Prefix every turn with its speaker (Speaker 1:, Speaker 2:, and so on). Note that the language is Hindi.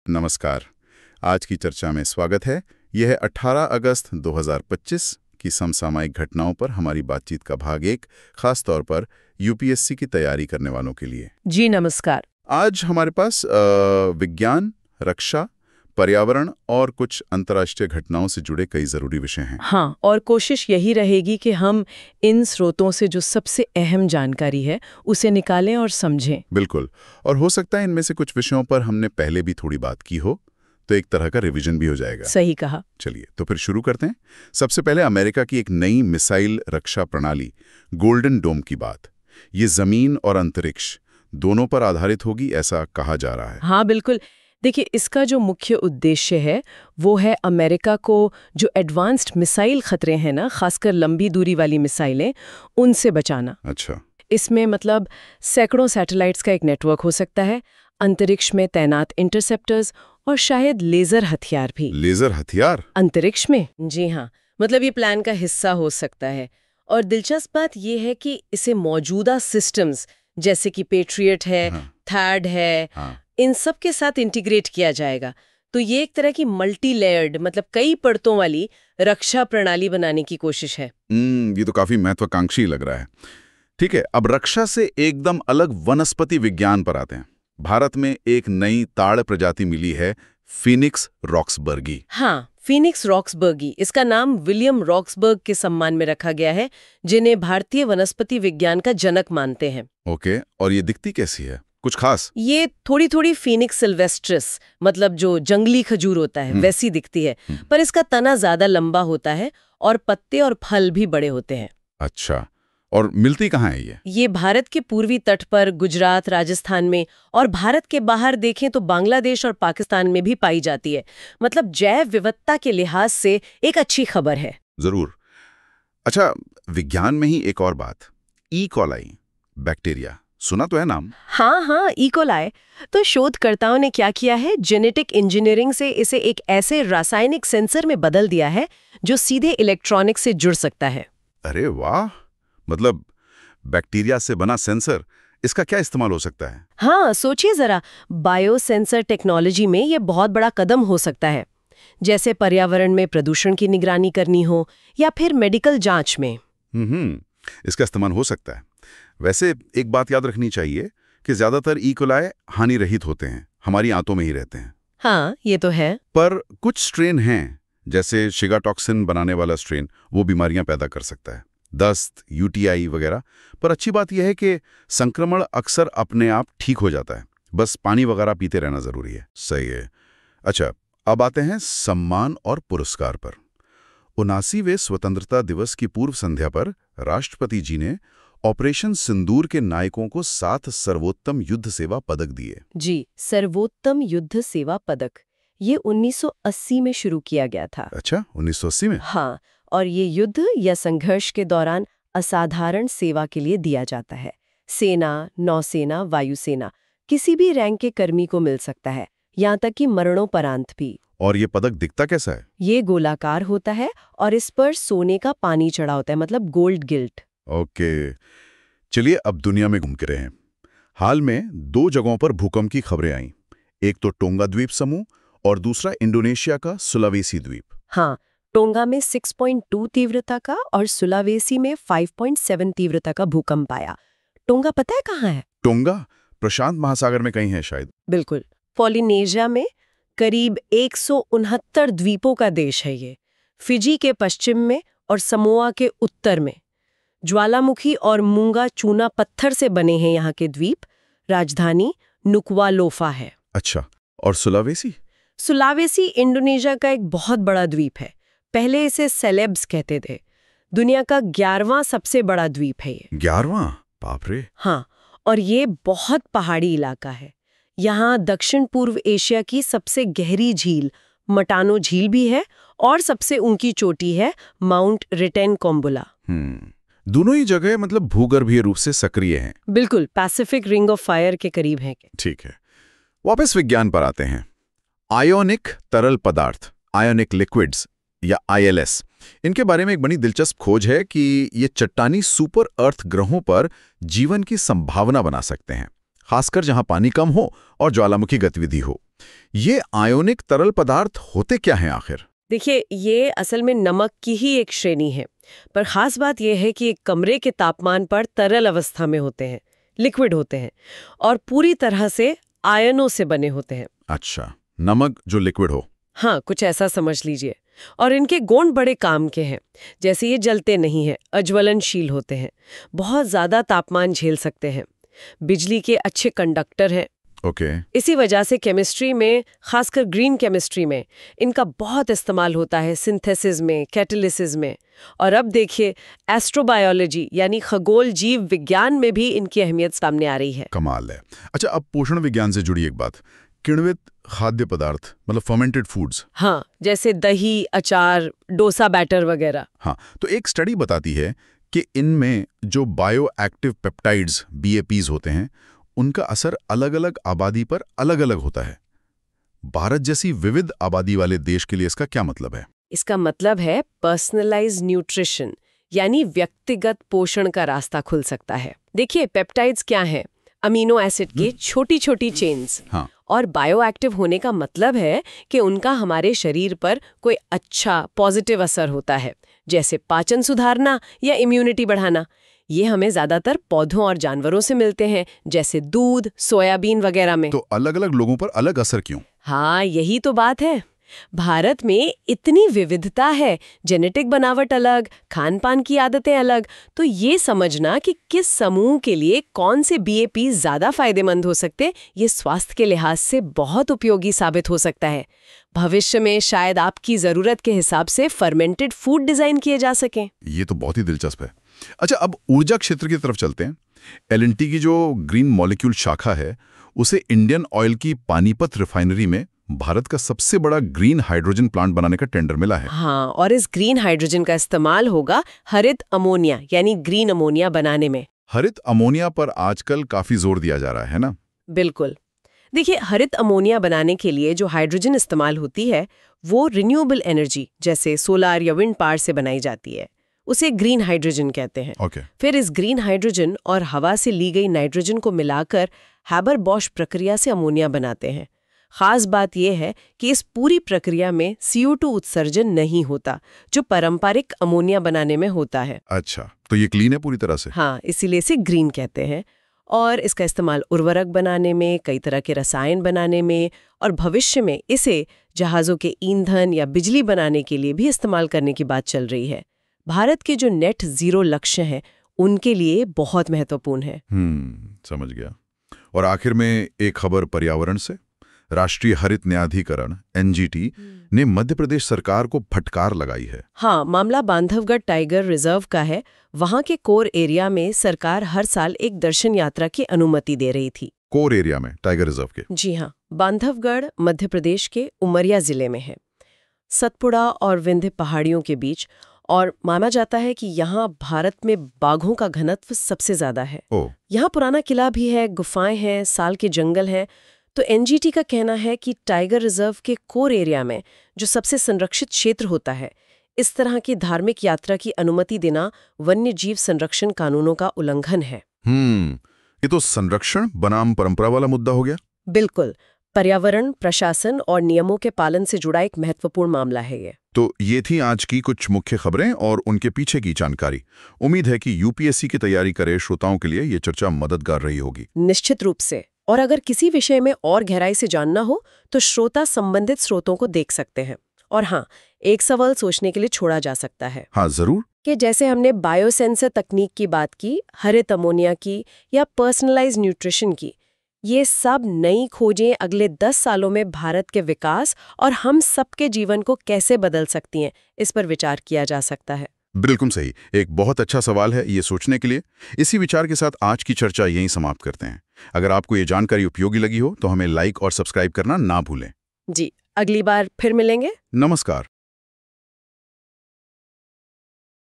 Speaker 1: नमस्कार। आज की चर्चा में स्वागत है। यह है 18 अगस्त 2025 की समसामयिक घटनाओं पर हमारी बातचीत का भाग एक, खास तौर पर यूपीएससी की तैयारी करने वालों के लिए।
Speaker 2: जी नमस्कार।
Speaker 1: आज हमारे पास विज्ञान, रक्षा, पर्यावरण और कुछ अंतर्राष्ट्रीय घटनाओं से जुड़े कई जरूरी विषय हैं।
Speaker 2: हाँ, और कोशिश यही रहेगी कि हम इन स्रोतों से जो सबसे अहम जानकारी है उसे निकालें और समझें।
Speaker 1: बिल्कुल। और हो सकता है इनमें से कुछ विषयों पर हमने पहले भी थोड़ी बात की हो, तो एक तरह का रिवीजन भी हो जाएगा।
Speaker 2: सही कहा।
Speaker 1: चलिए तो फिर शुरू करते हैं। सबसे पहले अमेरिका की एक नई मिसाइल रक्षा प्रणाली, गोल्डन डोम की बात। ये जमीन और अंतरिक्ष दोनों पर आधारित होगी, ऐसा कहा जा रहा है।
Speaker 2: हाँ बिल्कुल। देखिए, इसका जो मुख्य उद्देश्य है वो है अमेरिका को जो एडवांस्ड मिसाइल खतरे हैं ना, खासकर लंबी दूरी वाली मिसाइलें, उनसे बचाना।
Speaker 1: अच्छा।
Speaker 2: इसमें मतलब सैकड़ों सैटेलाइट्स का एक नेटवर्क हो सकता है, अंतरिक्ष में तैनात इंटरसेप्टर्स और शायद लेजर हथियार भी।
Speaker 1: लेजर हथियार?
Speaker 2: अंतरिक्ष में? जी हाँ, मतलब ये प्लान का हिस्सा हो सकता है। और दिलचस्प बात ये है कि इसे मौजूदा सिस्टम्स जैसे कि पेट्रियट है, थैड है, इन सब के साथ इंटीग्रेट किया जाएगा। तो ये एक तरह की मल्टी लेयर्ड, मतलब कई परतों वाली रक्षा प्रणाली बनाने की कोशिश है।
Speaker 1: ये तो काफी महत्वाकांक्षी लग रहा है। ठीक है, अब रक्षा से एकदम अलग वनस्पति विज्ञान पर आते हैं। भारत में एक नई ताड़ प्रजाति मिली है, फिनिक्स रॉक्सबर्गी।
Speaker 2: हाँ, फिनिक्स रॉक्सबर्गी। इसका नाम विलियम रॉक्सबर्ग के सम्मान में रखा गया है, जिन्हें भारतीय वनस्पति विज्ञान का जनक मानते हैं।
Speaker 1: ओके, और ये दिखती कैसी है? कुछ खास?
Speaker 2: ये थोड़ी थोड़ी फिनिक्स सिल्वेस्ट्रिस, मतलब जो जंगली खजूर होता है, वैसी दिखती है। पर इसका तना ज्यादा लंबा होता है और पत्ते और फल भी बड़े होते हैं।
Speaker 1: अच्छा, और मिलती कहाँ है ये?
Speaker 2: ये भारत के पूर्वी तट पर, गुजरात, राजस्थान में, और भारत के बाहर देखें तो बांग्लादेश और पाकिस्तान में भी पाई जाती है। मतलब जैव विविधता के लिहाज से एक अच्छी खबर है।
Speaker 1: जरूर। अच्छा, विज्ञान में ही एक और बात, ई कॉलाई बैक्टीरिया, सुना तो है नाम?
Speaker 2: हाँ हाँ, इकोलाई। तो शोधकर्ताओं ने क्या किया है, जेनेटिक इंजीनियरिंग से इसे एक ऐसे रासायनिक सेंसर में बदल दिया है जो सीधे इलेक्ट्रॉनिक से जुड़ सकता है।
Speaker 1: अरे वाह! मतलब बैक्टीरिया से बना सेंसर, इसका क्या इस्तेमाल हो सकता है?
Speaker 2: हाँ, सोचिए जरा, बायोसेंसर टेक्नोलॉजी में ये बहुत बड़ा कदम हो सकता है। जैसे पर्यावरण में प्रदूषण की निगरानी करनी हो या फिर मेडिकल जांच में।
Speaker 1: इसका इस्तेमाल हो सकता है। वैसे एक बात याद रखनी चाहिए कि ज्यादातर ई कोलाई हानि रहित होते हैं, हमारी आंतों में ही रहते हैं।
Speaker 2: हाँ, ये तो है।
Speaker 1: पर कुछ स्ट्रेन हैं, जैसे शिगा टॉक्सिन बनाने वाला स्ट्रेन, वो बीमारियां पैदा कर सकता है, दस्त, यूटीआई वगैरह। पर अच्छी बात यह है कि संक्रमण अक्सर अपने आप ठीक हो जाता है, बस पानी वगैरह पीते रहना जरूरी है। सही है। अच्छा, अब आते हैं सम्मान और पुरस्कार पर। 79वें स्वतंत्रता दिवस की पूर्व संध्या पर राष्ट्रपति जी ने ऑपरेशन सिंदूर के नायकों को 7 सर्वोत्तम युद्ध सेवा पदक दिए।
Speaker 2: जी, सर्वोत्तम युद्ध सेवा पदक। ये 1980 में शुरू किया गया था।
Speaker 1: अच्छा, 1980 में?
Speaker 2: हाँ, और ये युद्ध या संघर्ष के दौरान असाधारण सेवा के लिए दिया जाता है। सेना, नौसेना, वायुसेना, किसी भी रैंक के कर्मी को मिल सकता है, यहाँ तक कि मरणोपरांत भी।
Speaker 1: और ये पदक दिखता कैसा है?
Speaker 2: ये गोलाकार होता है और इस पर सोने का पानी चढ़ा होता है, मतलब गोल्ड गिल्ट।
Speaker 1: ओके, चलिए अब दुनिया में घूम के रहे हैं। हाल में 2 जगहों पर भूकंप की खबरें आईं। एक तो टोंगा द्वीप समूह और दूसरा इंडोनेशिया का सुलावेसी द्वीप।
Speaker 2: हाँ, टोंगा में 6.2 तीव्रता का और सुलावेसी में 5.7 तीव्रता का भूकंप आया। टोंगा पता है कहाँ है?
Speaker 1: टोंगा प्रशांत महासागर में कहीं है शायद।
Speaker 2: बिल्कुल, पॉलिनेशिया में करीब 169 द्वीपों का देश है ये। फिजी के पश्चिम में और समोआ के उत्तर में। ज्वालामुखी और मूंगा चूना पत्थर से बने हैं यहाँ के द्वीप। राजधानी नुक्वालोफा है।
Speaker 1: अच्छा, और सुलावेसी?
Speaker 2: सुलावेसी इंडोनेशिया का एक बहुत बड़ा द्वीप है। पहले इसे सेलेब्स कहते थे। दुनिया का 11वां सबसे बड़ा द्वीप है ये।
Speaker 1: 11वां? बाप रे।
Speaker 2: हाँ, और ये बहुत पहाड़ी इलाका है। यहाँ दक्षिण पूर्व एशिया की सबसे गहरी झील मटानो झील भी है और सबसे ऊंची चोटी है माउंट रिटेनकोम्बुला।
Speaker 1: दोनों ही जगह मतलब भूगर्भीय रूप से सक्रिय हैं।
Speaker 2: बिल्कुल, पैसिफिक रिंग ऑफ फायर के करीब है।
Speaker 1: ठीक है, वापस विज्ञान पर आते हैं। आयोनिक तरल पदार्थ, आयोनिक लिक्विड्स या आईएलएस, इनके बारे में एक बड़ी दिलचस्प खोज है कि ये चट्टानी सुपर अर्थ ग्रहों पर जीवन की संभावना बना सकते हैं,
Speaker 3: खासकर जहां पानी कम हो और ज्वालामुखी गतिविधि हो। ये आयोनिक तरल पदार्थ होते क्या हैं आखिर?
Speaker 2: देखिए, ये असल में नमक की ही एक श्रेणी है, पर खास बात यह है कि एक कमरे के तापमान पर तरल अवस्था में होते हैं, लिक्विड होते हैं और पूरी तरह से आयनों से बने होते हैं।
Speaker 3: अच्छा, नमक जो लिक्विड हो।
Speaker 2: हाँ, कुछ ऐसा समझ लीजिए। और इनके गुण बड़े काम के हैं, जैसे ये जलते नहीं हैं, अज्वलनशील होते हैं, बहुत ज्यादा तापमान झेल सकते हैं, बिजली के अच्छे कंडक्टर हैं।
Speaker 3: ओके।
Speaker 2: इसी वजह से केमिस्ट्री में, खासकर ग्रीन केमिस्ट्री में, इनका बहुत इस्तेमाल होता है, सिंथेसिस में, कैटालिसिस में। और अब देखिए, एस्ट्रोबायोलॉजी यानी खगोल जीव विज्ञान में भी इनकी अहमियत सामने आ रही है।
Speaker 3: कमाल है। अच्छा, अब पोषण विज्ञान से जुड़ी एक बात, किण्वित खाद्य पदार्थ मतलब फर्मेंटेड फूड्स।
Speaker 2: हाँ, जैसे दही, अचार, डोसा बैटर वगैरह।
Speaker 3: हाँ, तो एक स्टडी बताती है कि इनमें जो बायो एक्टिव पेप्टाइड्स BAPs होते हैं, उनका असर अलग अलग आबादी पर अलग अलग होता है। भारत जैसी विविध आबादी वाले देश के लिए इसका क्या मतलब है?
Speaker 2: इसका मतलब है पर्सनलाइज्ड न्यूट्रिशन, यानी व्यक्तिगत पोषण का रास्ता खुल सकता है। देखिए, पेप्टाइड्स क्या हैं? अमीनो एसिड की छोटी छोटी चेन्स।
Speaker 3: हाँ।
Speaker 2: और बायोएक्टिव होने का मतलब है कि उनका हमारे शरीर पर कोई अच्छा पॉजिटिव असर होता है, जैसे पाचन सुधारना या इम्यूनिटी बढ़ाना। ये हमें ज्यादातर पौधों और जानवरों से मिलते हैं, जैसे दूध, सोयाबीन वगैरह में।
Speaker 3: तो अलग अलग लोगों पर अलग असर क्यों?
Speaker 2: हाँ, यही तो बात है। भारत में इतनी विविधता है, जेनेटिक बनावट अलग, खान पान की आदतें अलग, तो ये समझना कि किस समूह के लिए कौन से BAP ज्यादा फायदेमंद हो सकते, ये स्वास्थ्य के लिहाज से बहुत उपयोगी साबित हो सकता है। भविष्य में शायद आपकी जरूरत के हिसाब से फर्मेंटेड फूड डिजाइन किए जा सकें।
Speaker 3: ये तो बहुत ही दिलचस्प है। अच्छा, अब ऊर्जा क्षेत्र की तरफ चलते हैं। LNT की जो ग्रीन मॉलिक्यूल शाखा है, उसे इंडियन ऑयल की पानीपत रिफाइनरी में भारत का सबसे बड़ा ग्रीन हाइड्रोजन प्लांट बनाने का टेंडर मिला है।
Speaker 2: हाँ, और इस ग्रीन हाइड्रोजन का इस्तेमाल होगा हरित अमोनिया यानी ग्रीन अमोनिया बनाने में।
Speaker 3: हरित अमोनिया पर आजकल काफी जोर दिया जा रहा है ना?
Speaker 2: बिल्कुल। देखिए, हरित अमोनिया बनाने के लिए जो हाइड्रोजन इस्तेमाल होती है, वो रिन्यूएबल एनर्जी जैसे सोलार या विंड पावर से बनाई जाती है। उसे ग्रीन हाइड्रोजन कहते हैं।
Speaker 3: ओके।
Speaker 2: फिर इस ग्रीन हाइड्रोजन और हवा से ली गई नाइट्रोजन को मिलाकर हैबर-बॉश प्रक्रिया से अमोनिया बनाते हैं। खास बात यह है कि इस पूरी प्रक्रिया में CO2 उत्सर्जन नहीं होता, जो पारंपरिक अमोनिया बनाने में होता है।
Speaker 3: अच्छा, तो ये क्लीन है पूरी तरह से?
Speaker 2: हाँ, इसीलिए इसे ग्रीन कहते हैं। और इसका इस्तेमाल उर्वरक बनाने में, कई तरह के रसायन बनाने में, और भविष्य में इसे जहाज़ों के ईंधन या बिजली बनाने के लिए भी इस्तेमाल करने की बात चल रही है। भारत के जो नेट जीरो लक्ष्य हैं, उनके लिए बहुत महत्वपूर्ण है।
Speaker 3: समझ गया। और आखिर में एक खबर पर्यावरण से। राष्ट्रीय हरित न्यायाधिकरण NGT ने मध्य प्रदेश सरकार को फटकार लगाई है।
Speaker 2: हाँ, मामला बांधवगढ़ टाइगर रिजर्व का है। वहाँ के कोर एरिया में सरकार हर साल एक दर्शन यात्रा की अनुमति दे रही थी।
Speaker 3: कोर एरिया में, टाइगर रिजर्व के?
Speaker 2: जी हाँ, बांधवगढ़ मध्य प्रदेश के उमरिया जिले में है, सतपुड़ा और विंध्य पहाड़ियों के बीच, और माना जाता है कि यहाँ भारत में बाघों का घनत्व सबसे ज्यादा है। यहाँ पुराना किला भी है, गुफाएं हैं, साल के जंगल हैं। तो NGT का कहना है कि टाइगर रिजर्व के कोर एरिया में, जो सबसे संरक्षित क्षेत्र होता है, इस तरह की धार्मिक यात्रा की अनुमति देना वन्य जीव संरक्षण कानूनों का उल्लंघन है।
Speaker 3: ये तो संरक्षण बनाम परंपरा वाला मुद्दा हो गया।
Speaker 2: बिल्कुल, पर्यावरण, प्रशासन और नियमों के पालन से जुड़ा एक महत्वपूर्ण मामला है ये।
Speaker 3: तो ये थी आज की कुछ मुख्य खबरें और उनके पीछे की जानकारी। उम्मीद है कि UPSC की तैयारी करे श्रोताओं के लिए ये चर्चा मददगार रही होगी।
Speaker 2: निश्चित रूप से। और अगर किसी विषय में और गहराई से जानना हो तो श्रोता संबंधित स्रोतों को देख सकते हैं। और हाँ, एक सवाल सोचने के लिए छोड़ा जा सकता है।
Speaker 3: हाँ, जरूर।
Speaker 2: कि जैसे हमने बायोसेंसर तकनीक की बात की, हरित अमोनिया की या पर्सनलाइज्ड न्यूट्रिशन की, ये सब नई खोजें अगले 10 सालों में भारत के विकास और हम सबके जीवन को कैसे बदल सकती हैं, इस पर विचार किया जा सकता है।
Speaker 3: बिल्कुल सही। एक बहुत अच्छा सवाल है ये सोचने के लिए। इसी विचार के साथ आज की चर्चा यहीं समाप्त करते हैं। अगर आपको ये जानकारी उपयोगी लगी हो तो हमें लाइक और सब्सक्राइब करना ना भूलें।
Speaker 2: जी, अगली बार फिर मिलेंगे।
Speaker 3: नमस्कार।